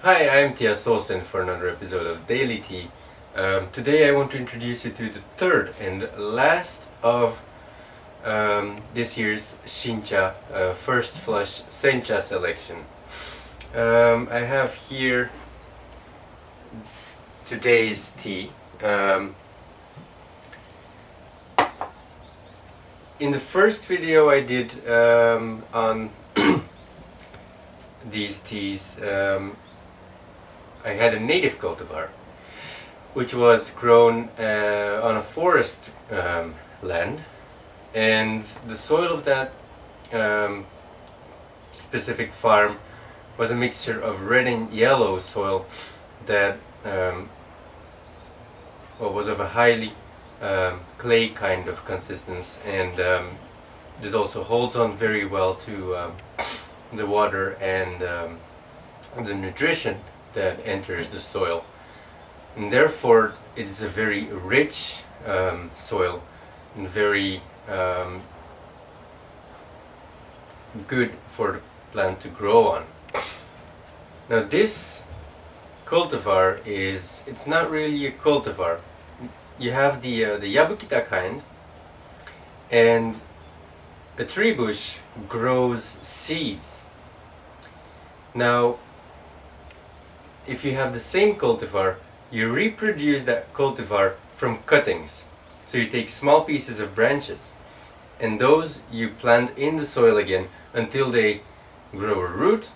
Hi, I'm Tia Solsen for another episode of Daily Tea. Today I want to introduce you to the third and last of this year's sencha, first flush sencha selection. I have here today's tea. In the first video I did on these teas, I had a native cultivar, which was grown on a forest land, and the soil of that specific farm was a mixture of red and yellow soil that was of a highly clay kind of consistency, and this also holds on very well to the water and the nutrition that enters the soil, and therefore it is a very rich soil and very good for the plant to grow on. Now this cultivar it's not really a cultivar. You have the Yabukita kind, and a tree bush grows seeds. Now if you have the same cultivar, you reproduce that cultivar from cuttings. So you take small pieces of branches, and those you plant in the soil again until they grow a root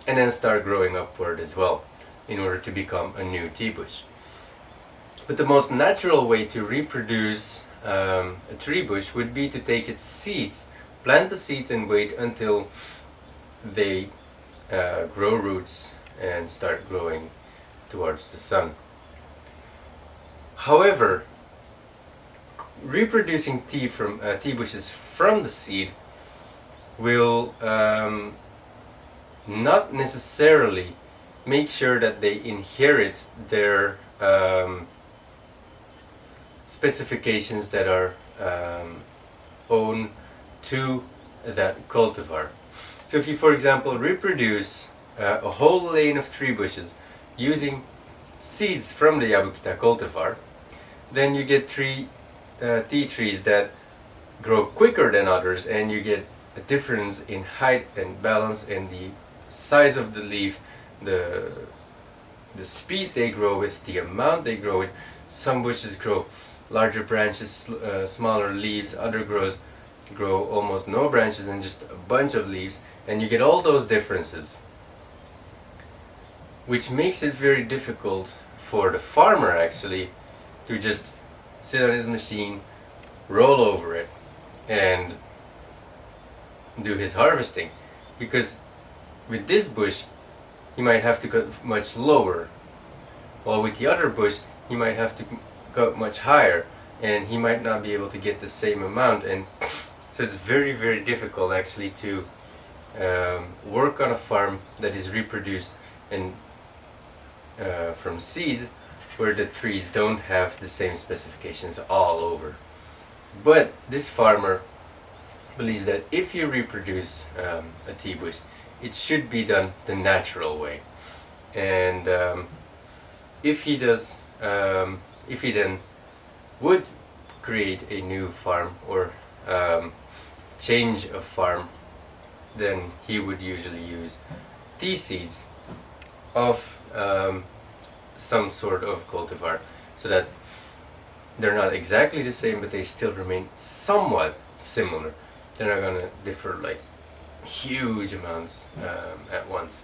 and then start growing upward as well, in order to become a new tea bush. But the most natural way to reproduce a tree bush would be to take its seeds, plant the seeds and wait until they grow roots and start growing towards the sun. However, reproducing tea from tea bushes from the seed will not necessarily make sure that they inherit their specifications that are own to that cultivar. So if you, for example, reproduce a whole lane of tree bushes using seeds from the Yabukita cultivar, then you get tea trees that grow quicker than others, and you get a difference in height and balance and the size of the leaf, the speed they grow with, the amount they grow with. Some bushes grow larger branches, smaller leaves, other grow almost no branches and just a bunch of leaves, and you get all those differences, which makes it very difficult for the farmer actually to just sit on his machine, roll over it, and do his harvesting. Because with this bush he might have to cut much lower, while with the other bush he might have to cut much higher, and he might not be able to get the same amount. And so it's very, very difficult actually to work on a farm that is reproduced and from seeds, where the trees don't have the same specifications all over. But this farmer believes that if you reproduce a tea bush, it should be done the natural way. And if he then would create a new farm or change a farm, then he would usually use tea seeds of some sort of cultivar, so that they're not exactly the same, but they still remain somewhat similar. They're not going to differ like huge amounts at once.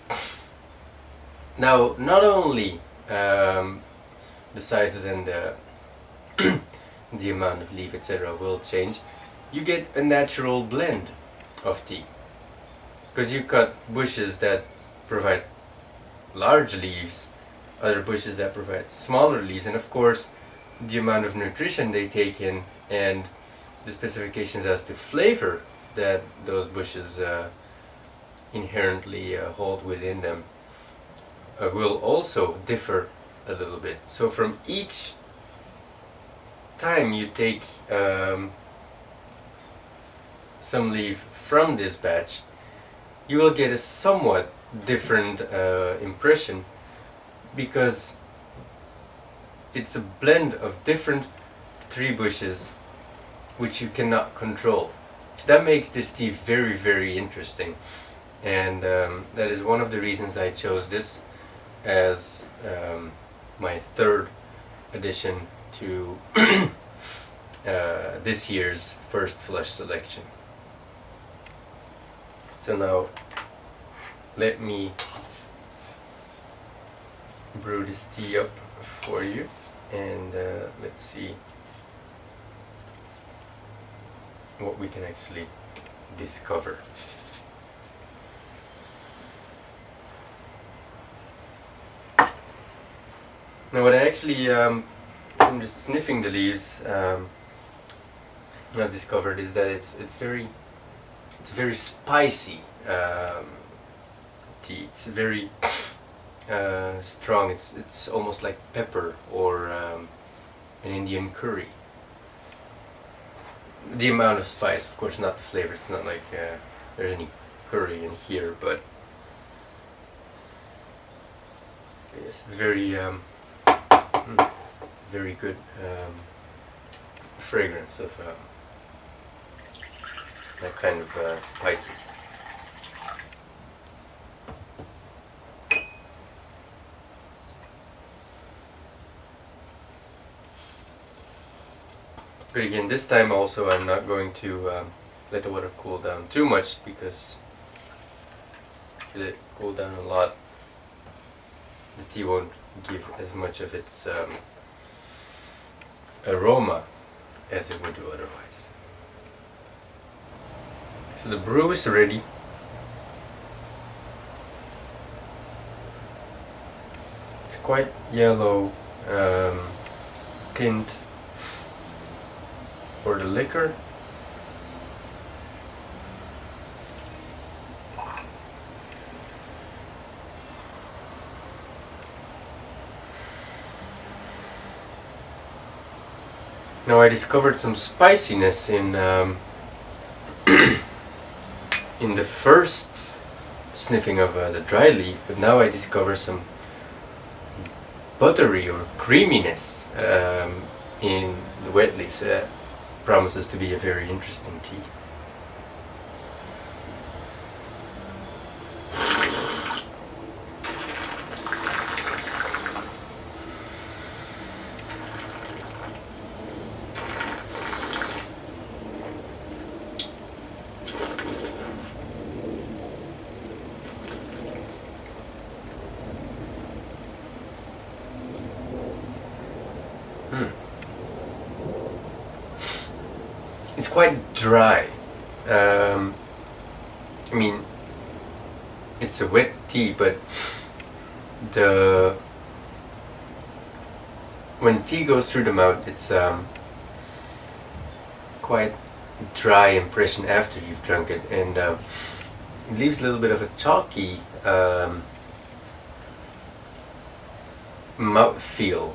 Now, not only the sizes and the amount of leaf, etc. will change, you get a natural blend of tea, because you cut bushes that provide large leaves, other bushes that provide smaller leaves, and of course the amount of nutrition they take in and the specifications as to flavor that those bushes inherently hold within them will also differ a little bit. So from each time you take some leaf from this batch, you will get a somewhat different impression, because it's a blend of different tree bushes which you cannot control. So that makes this tea very, very interesting, and that is one of the reasons I chose this as my third addition to this year's first flush selection. So now let me brew this tea up for you, and let's see what we can actually discover. Now what I actually, I'm just sniffing the leaves, I discovered is that it's very spicy tea. It's very strong. It's almost like pepper or an Indian curry. The amount of spice, of course, not the flavor. It's not like there's any curry in here, but yes, it's very very good fragrance of that kind of spices. But again, this time also I'm not going to let the water cool down too much, because if you let it cool down a lot, the tea won't give as much of its aroma as it would do otherwise. So the brew is ready. It's quite yellow tint for the liquor. Now I discovered some spiciness in in the first sniffing of the dry leaf, but now I discover some buttery or creaminess in the wet leaves. That promises to be a very interesting tea. It's quite dry. I mean, it's a wet tea, but when tea goes through the mouth, it's quite dry impression after you've drunk it, and it leaves a little bit of a chalky mouth feel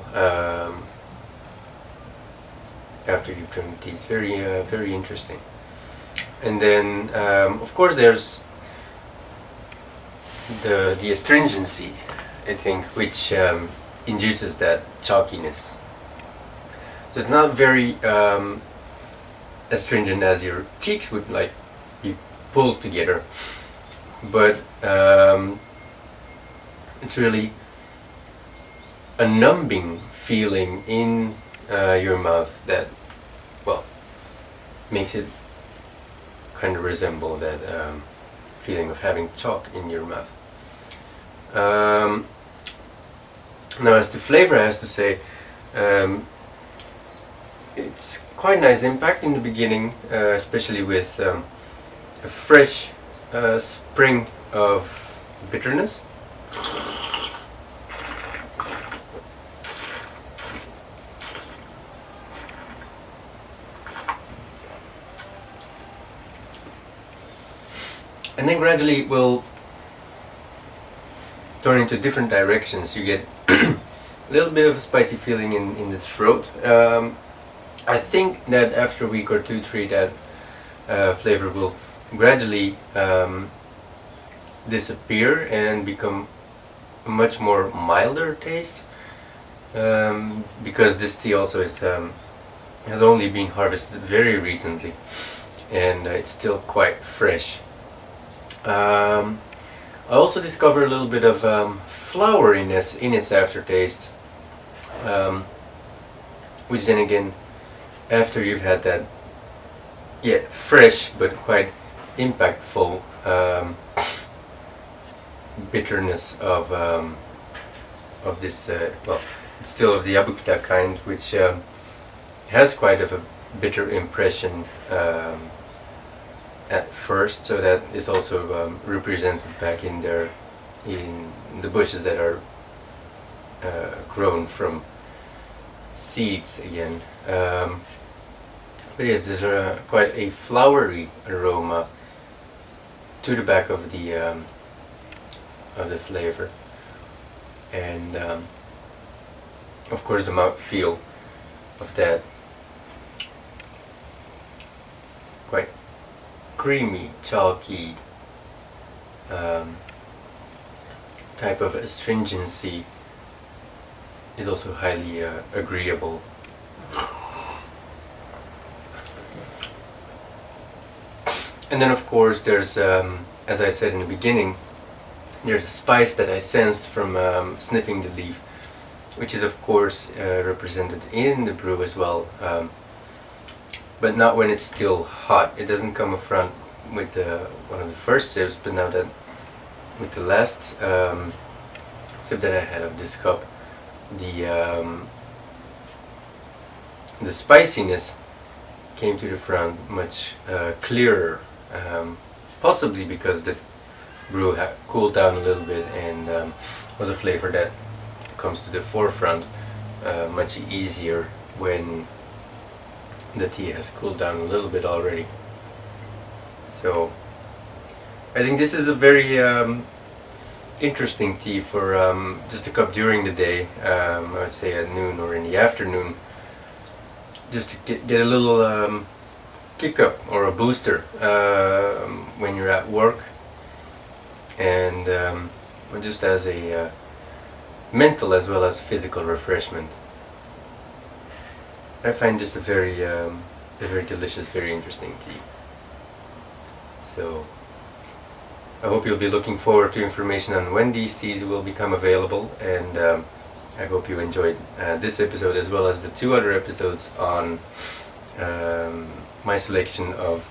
after you've drunk the tea. It's very interesting. And then of course there's the astringency, I think, which induces that chalkiness. So it's not very astringent as your cheeks would like be pulled together, but it's really a numbing feeling in your mouth that, well, makes it kind of resemble that feeling of having chalk in your mouth. Now, as to flavor, I have to say, it's quite nice impact in the beginning, especially with a fresh spring of bitterness. And then gradually it will turn into different directions. You get a little bit of a spicy feeling in the throat. I think that after a week or two, three, that flavor will gradually disappear and become a much more milder taste, because this tea also has only been harvested very recently, and it's still quite fresh. I also discovered a little bit of floweriness in its aftertaste, which then again, after you've had that fresh but quite impactful bitterness of this, well, it's still of the Yabukita kind, which has quite of a bitter impression at first, so that is also represented back in there in the bushes that are grown from seeds again. But yes, there's quite a flowery aroma to the back of the flavor, and of course the mouthfeel of that quite creamy, chalky type of astringency is also highly agreeable. And then of course there's, as I said in the beginning, there's a spice that I sensed from sniffing the leaf, which is of course represented in the brew as well, but not when it's still hot. It doesn't come up front with one of the first sips, but now that with the last sip that I had of this cup, the spiciness came to the front much clearer, possibly because the brew had cooled down a little bit and was a flavor that comes to the forefront much easier when the tea has cooled down a little bit already. So I think this is a very interesting tea for just a cup during the day. I would say at noon or in the afternoon, just to get a little kick up or a booster when you're at work, and just as a mental as well as physical refreshment. I find this a very delicious, very interesting tea. So I hope you'll be looking forward to information on when these teas will become available, and I hope you enjoyed this episode as well as the 2 other episodes on my selection of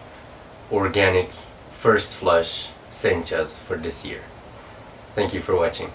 organic first flush senchas for this year. Thank you for watching.